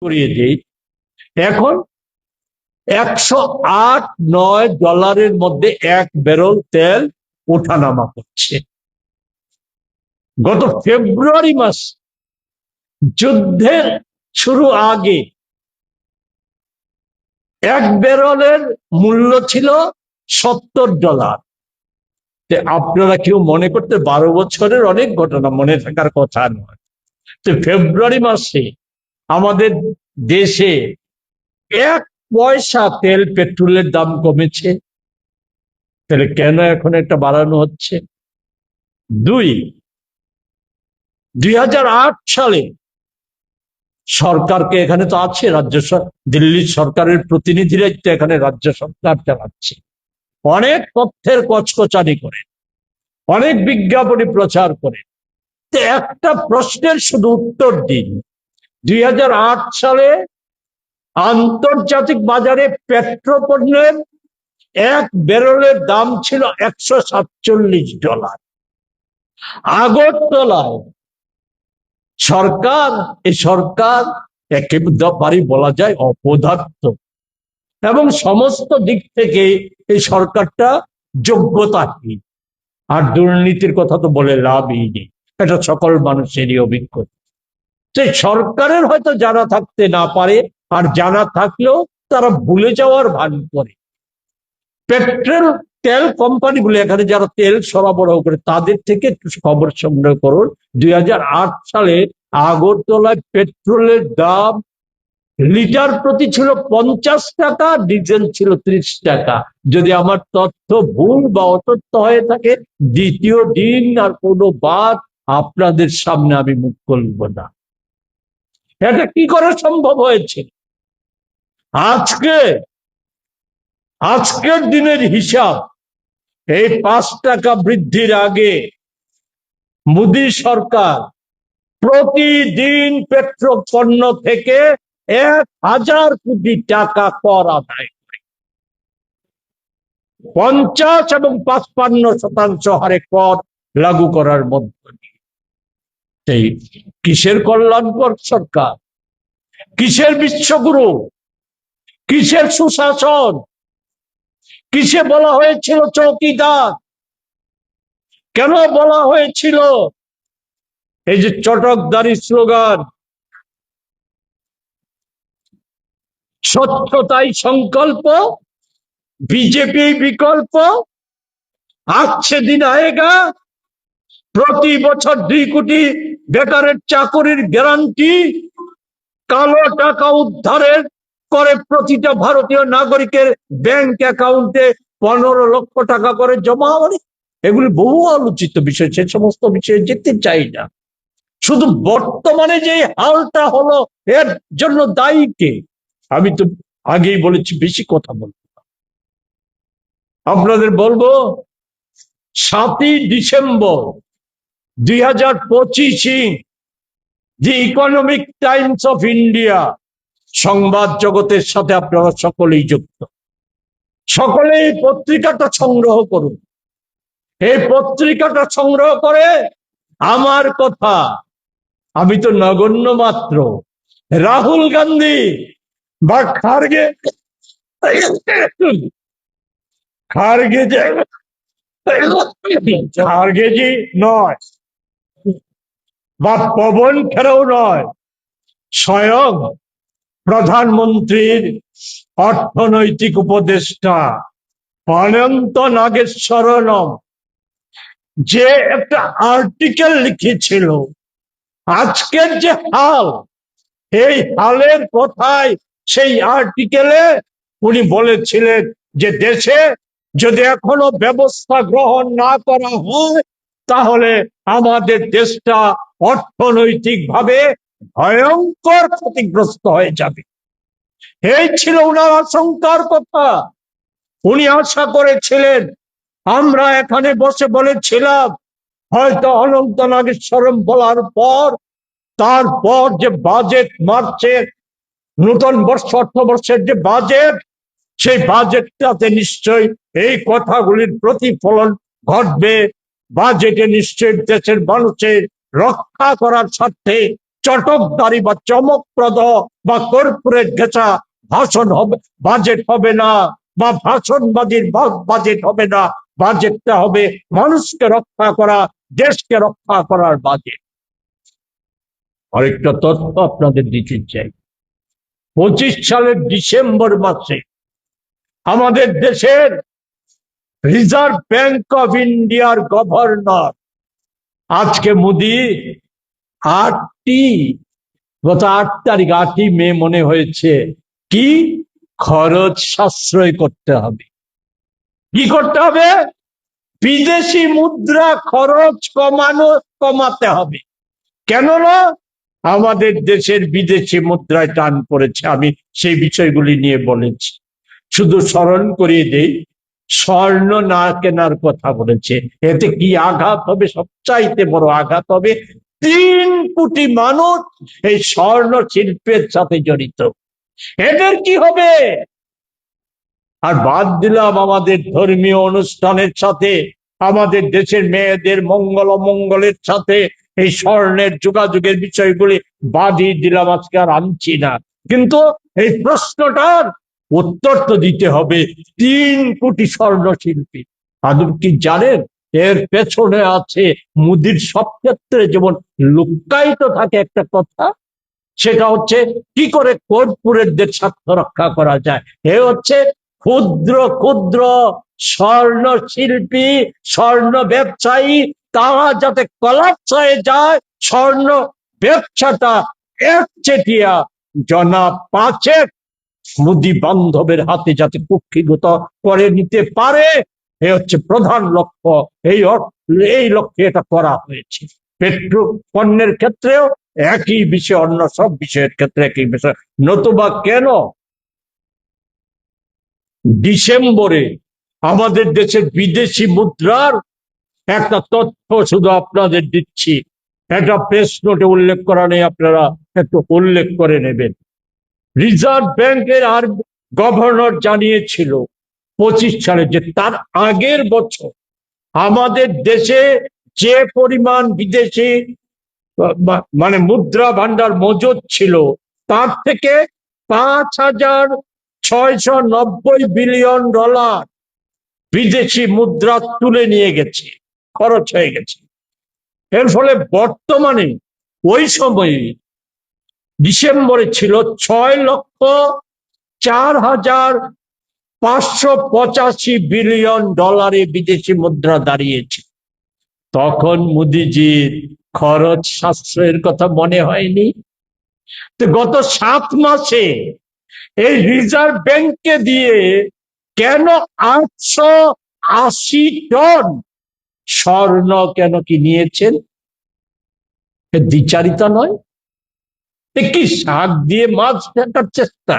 করিয়ে দিই, এখন 108-9 মধ্যে এক ব্যারেল তেল ওঠানামা করছে। গত ফেব্রুয়ারি মাস যুদ্ধের শুরু আগে এক ব্যারেলের মূল্য ছিল $70। আপনারা কেউ মনে করতে 12 বছরের অনেক ঘটনা মনে থাকার কথা নয়। তো ফেব্রুয়ারি মাসে আমাদের দেশে 1 পয়সা তেল পেট্রোলের দাম কমেছে, তাহলে কেন এখন একটা বাড়ানো হচ্ছে? 2008 সালে সরকারকে, এখানে তো আছে দিল্লির সরকারের প্রতিনিধিরা তো এখানে রাজ্য সরকার চালাচ্ছে, অনেক তথ্যের কচকচানি করে, অনেক বিজ্ঞাপনী প্রচার করে। একটা প্রশ্নের শুধু উত্তর দিন, 2008 সালে আন্তর্জাতিক বাজারে পেট্রোপণ্যের এক ব্যারেলের দাম ছিল $147। আগরতলায় সরকার একেবারে বলা যায় অপদার্থ, এবং সমস্ত দিক থেকে এই সরকারটা যোগ্যতাহীন। আর দুর্নীতির কথা তো বলে লাভই নেই, এটা সকল মানুষেরই অভিজ্ঞতা। সেই সরকারের হয়তো জানা থাকতে না পারে, আর জানা থাকলেও তারা ভুলে যাওয়ার ভান করে। পেট্রোল তেল কোম্পানিগুলো, এখানে যারা তেল সরবরাহ করে, তাদের থেকে একটু খবর সংগ্রহ করুন। 2008 সালে আগরতলায় পেট্রোলের দাম লিটার প্রতি ছিল 50 টাকা, ডিজেল ছিল 30 টাকা। যদি আমার তথ্য ভুল বা অতথ্য হয়ে থাকে, দ্বিতীয় দিন আর কোনো বার আপনাদের সামনে আমি মুখ খুলব না। এটা কি করে সম্ভব হয়েছে? আজকের দিনের হিসাব, এই 5 টাকা বৃদ্ধির আগে মোদী সরকার প্রতিদিন পেট্রোল পণ্য থেকে 1000 কোটি টাকা কর আদায় করে, 50 এবং 55% হারে কর লাগু করার মধ্য দিয়ে। কিসের কল্যাণকর সরকার? কিসের বিশ্বগুরু? কিসের সুশাসন? কিসে বলা হয়েছিল চৌকিদার? কেন বলা হয়েছিল এই যে চটকদারি স্লোগান, স্বচ্ছতাই সংকল্প, বিজেপি বিকল্প, আজকে দিন আয়েগা, প্রতি বছর 2 কোটি বেকারের চাকরির গ্যারান্টি, কালো টাকা উদ্ধারের করে প্রতিটা ভারতীয় নাগরিকের ব্যাংক অ্যাকাউন্টে 15 লক্ষ টাকা করে জমা হবে। এগুলি বহু আলোচিত বিষয়, সে সমস্ত বিষয়ে যেতে চাই না। শুধু বর্তমানে যে হালটা হলো, এর জন্য দায়ী কে? আমি তো আগেই বলেছি, বেশি কথা বলবো না। আপনাদের বলবো, 7ই December 2025 the Economic Times of India সংবাদ জগতের সাথে আপনারা সকলেই যুক্ত। সকলে এই পত্রিকাটা সংগ্রহ করুন। এই পত্রিকাটা সংগ্রহ করে আমার কথা, আমি তো নগণ্য মাত্র, রাহুল গান্ধী বা খারগেজি নয়, বা পবন খেরাও নয়, স্বয়ং প্রধানমন্ত্রীর অর্থনৈতিক উপদেষ্টা অনন্ত নাগেশ্বরম যে একটা আর্টিকেল লিখেছিল, আজকের যে হাল, এই হালের কথায় সেই আর্টিকেলে উনি বলেছিলেন যে দেশে যদি এখনো ব্যবস্থা গ্রহণ না করা হয়, তাহলে আমাদের দেশটা অর্থনৈতিকভাবে ভয়ঙ্কর ক্ষতিগ্রস্ত হয়ে যাবে। এই ছিল উনার আশঙ্কার কথা। উনি আশা করেছিলেন, আমরা এখানে বসে বলেছিলাম হয়তো অনন্ত নাগেশ্বরম বলার পর, তারপর যে বাজেট মার্চের নতুন অর্থবর্ষের যে বাজেট, সেই বাজেটটাতে নিশ্চয়ই এই কথাগুলির প্রতিফলন ঘটবে। বাজেটে নিশ্চয়ই দেশের মানুষের রক্ষা করার স্বার্থে চটকদারি বা চমকপ্রদ বা কর্পোরেট ঘেঁচা ভাষণ হবে, বাজেট হবে না, বা ভাষণবাজির বাজেট হবে না। বাজেটটা হবে মানুষকে রক্ষা করা, দেশকে রক্ষা করার বাজেট। আরেকটা তথ্য আপনাদের দিতে চাই, 25 সালের ডিসেম্বর মাসে আমাদের দেশের রিজার্ভ ব্যাংক অফ ইন্ডিয়ার গভর্নর, আজকে মোদি গত 8 তারিখ 8ই মে মনে হয়েছে, কি খরচ সাশ্রয় করতে হবে। কি করতে হবে? বিদেশি মুদ্রা খরচ কমাতে হবে। কেননা আমাদের দেশের বিদেশি মুদ্রায় টান পড়েছে। আমি সেই বিষয়গুলি নিয়ে বলেছি। শুধু স্মরণ করিয়ে দেই, স্বর্ণ না কেনার কথা বলেছে। এতে কি আঘাত হবে? সবচাইতে বড় আঘাত হবে 3 কোটি মানুষ এই স্বর্ণ শিল্পের সাথে জড়িত। এদের কি হবে? আর বাদ দিলাম আমাদের ধর্মীয় অনুষ্ঠানের সাথে, আমাদের দেশের মেয়েদের মঙ্গল অমঙ্গলের সাথে এই স্বর্ণের যোগাযোগের বিষয়গুলি বাদই দিলাম, আজকে আর আনছি না। কিন্তু এই প্রশ্নটার উত্তর তো দিতে হবে। 3 কোটি স্বর্ণ শিল্পী, আদৌ কি জানেন এর পেছনে আছে মোদির সব ক্ষেত্রে যেমন লুকায়িত থাকে একটা কথা, সেটা হচ্ছে কি করে কর্পোরেটদের স্বার্থ রক্ষা করা যায়। এ হচ্ছে ক্ষুদ্র ক্ষুদ্র স্বর্ণ শিল্পী, স্বর্ণ ব্যবসায়ী, তারা যাতে কলাপস হয়ে যায়, স্বর্ণ ব্যবসাটা একচেটিয়া জনা 5 মোদি বান্ধবের হাতে যাতে কুক্ষিগত করে নিতে পারে, এ হচ্ছে প্রধান লক্ষ্য। এই লক্ষ্যে এটা করা হয়েছে। পেট্রো পণ্যের ক্ষেত্রেও একই বিষয়, অন্য সব বিষয়ের ক্ষেত্রে একই বিষয়। নতুবা কেন ডিসেম্বরে আমাদের দেশের বিদেশি মুদ্রার একটা তথ্য শুধু আপনাদের দিচ্ছি, এটা প্রেস নোটে উল্লেখ করা নেই, আপনারা একটু উল্লেখ করে নেবেন। রিজার্ভ ব্যাংকের আর গভর্নর জানিয়েছিল 25 সালে যে তার আগের বছর আমাদের দেশে যে পরিমাণ বিদেশি মানে মুদ্রা ভান্ডার মজুদ ছিল, তার থেকে 5,690 বিলিয়ন ডলার বিদেশি মুদ্রা তুলে নিয়ে গেছে, খরচ হয়ে গেছে। এর ফলে বর্তমানে ওই সময়ে ডিসেম্বরে ছিল 6,04,585 বিলিয়ন ডলারে বিদেশি মুদ্রা দাঁড়িয়েছে। তখন মোদিজির খরচ সাশ্রয়ের কথা মনে হয়নি? তো গত 7 মাসে এই রিজার্ভ ব্যাংককে দিয়ে কেন 880 টন স্বর্ণ কেন কি নিয়েছেন? দ্বিচারিতা নয়? কি শাক দিয়ে মাছ ঢাকার চেষ্টা?